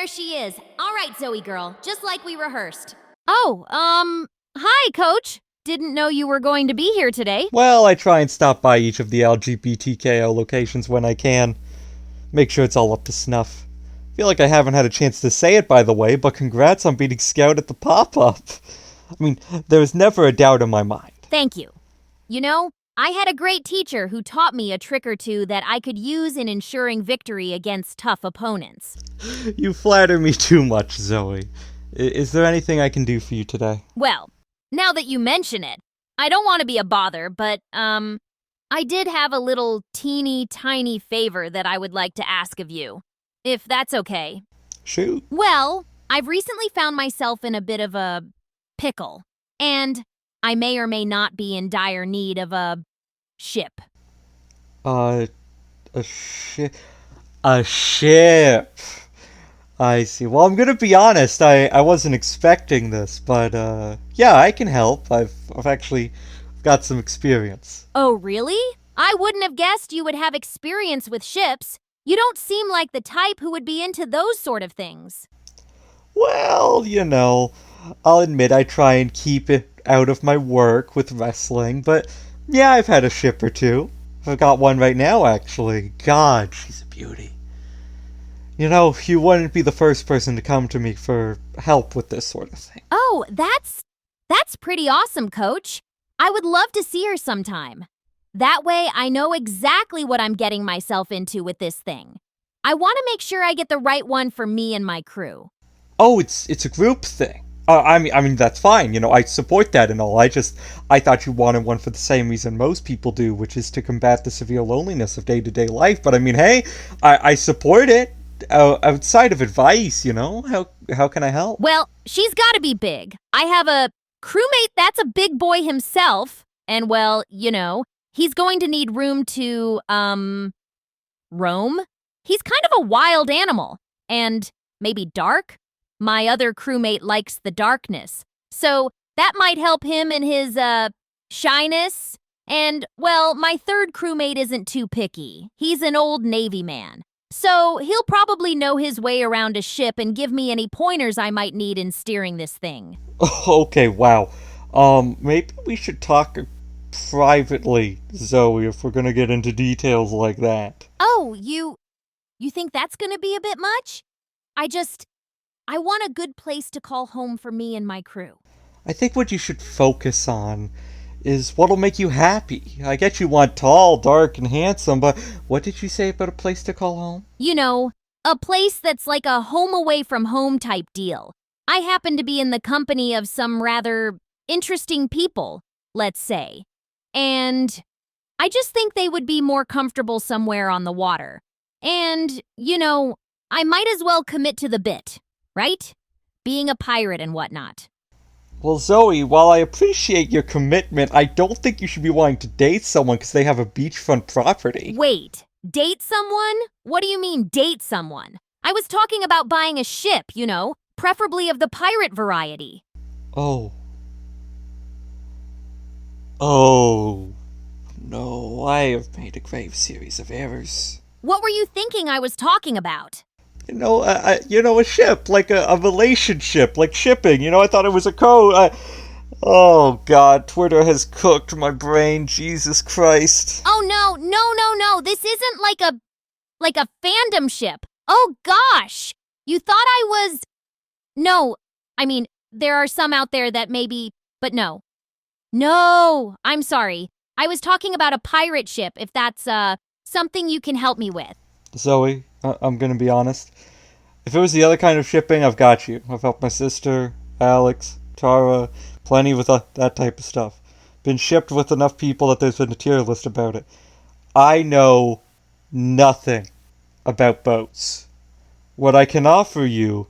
there she is. All right, Zoe girl, just like we rehearsed. Oh, hi, Coach. Didn't know you were going to be here today. Well, I try and stop by each of the LGBTKO locations when I can. Make sure it's all up to snuff. Feel like I haven't had a chance to say it, by the way, but congrats on beating Scout at the pop-up. I mean, there was never a doubt in my mind. Thank you. You know, I had a great teacher who taught me a trick or two that I could use in ensuring victory against tough opponents. You flatter me too much, Zoe. Is there anything I can do for you today? Well, now that you mention it, I don't want to be a bother, but, I did have a little teeny tiny favor that I would like to ask of you, if that's okay. Shoot. Well, I've recently found myself in a bit of a pickle, and I may or may not be in dire need of a ship. A ship. A ship. I see. Well, I'm gonna be honest. I wasn't expecting this, but yeah, I can help. I've actually got some experience. Oh, really? I wouldn't have guessed you would have experience with ships. You don't seem like the type who would be into those sort of things. Well, I'll admit I try and keep it out of my work with wrestling, but yeah, I've had a ship or two. I've got one right now, actually. God, she's a beauty. You wouldn't be the first person to come to me for help with this sort of thing. Oh, that's pretty awesome, Coach. I would love to see her sometime. That way, I know exactly what I'm getting myself into with this thing. I want to make sure I get the right one for me and my crew. Oh, it's a group thing. I mean that's fine. I support that and all. I thought you wanted one for the same reason most people do, which is to combat the severe loneliness of day-to-day life. But I mean, hey, I support it. Outside of advice, how can I help? Well, she's got to be big. I have a crewmate that's a big boy himself, and well, he's going to need room to, roam. He's kind of a wild animal, and maybe dark. My other crewmate likes the darkness, so that might help him in his, shyness. And, well, my third crewmate isn't too picky. He's an old Navy man. So he'll probably know his way around a ship and give me any pointers I might need in steering this thing. Okay, wow. Maybe we should talk privately, Zoe, if we're gonna get into details like that. Oh, you think that's gonna be a bit much? I want a good place to call home for me and my crew. I think what you should focus on is what'll make you happy. I get you want tall, dark, and handsome, but what did you say about a place to call home? A place that's like a home away from home type deal. I happen to be in the company of some rather interesting people, let's say. And I just think they would be more comfortable somewhere on the water. And, I might as well commit to the bit, right? Being a pirate and whatnot. Well, Zoe, while I appreciate your commitment, I don't think you should be wanting to date someone because they have a beachfront property. Wait, date someone? What do you mean, date someone? I was talking about buying a ship, preferably of the pirate variety. Oh. Oh. No, I have made a grave series of errors. What were you thinking I was talking about? A ship, like a relationship, like shipping. I thought it was a code. Oh, God, Twitter has cooked my brain. Jesus Christ. Oh, no. This isn't like a fandom ship. Oh, gosh. You thought I was... No, I mean, there are some out there that maybe... But no. No, I'm sorry. I was talking about a pirate ship, if that's, something you can help me with. Zoe, I'm gonna be honest. If it was the other kind of shipping, I've got you. I've helped my sister, Alex, Tara, plenty with that type of stuff. Been shipped with enough people that there's been a tier list about it. I know nothing about boats. What I can offer you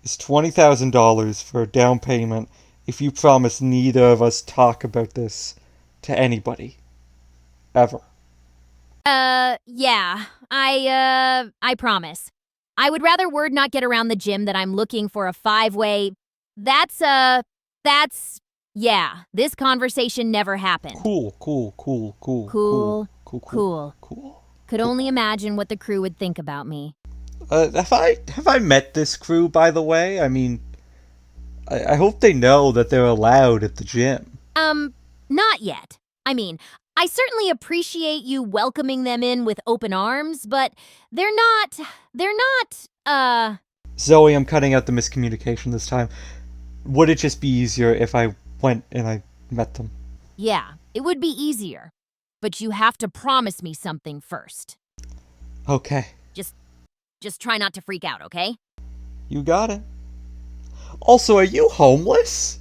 is $20,000 for a down payment if you promise neither of us talk about this to anybody. Ever. Yeah. I promise. I would rather word not get around the gym that I'm looking for a 5-way. Yeah, this conversation never happened. Cool. Cool. Could only imagine what the crew would think about me. Have I met this crew, by the way? I mean, I hope they know that they're allowed at the gym. Not yet. I mean, I certainly appreciate you welcoming them in with open arms, but they're not, Zoe, I'm cutting out the miscommunication this time. Would it just be easier if I went and I met them? yeah, it would be easier. But you have to promise me something first. Okay, Just try not to freak out, okay? you got it. Also, are you homeless?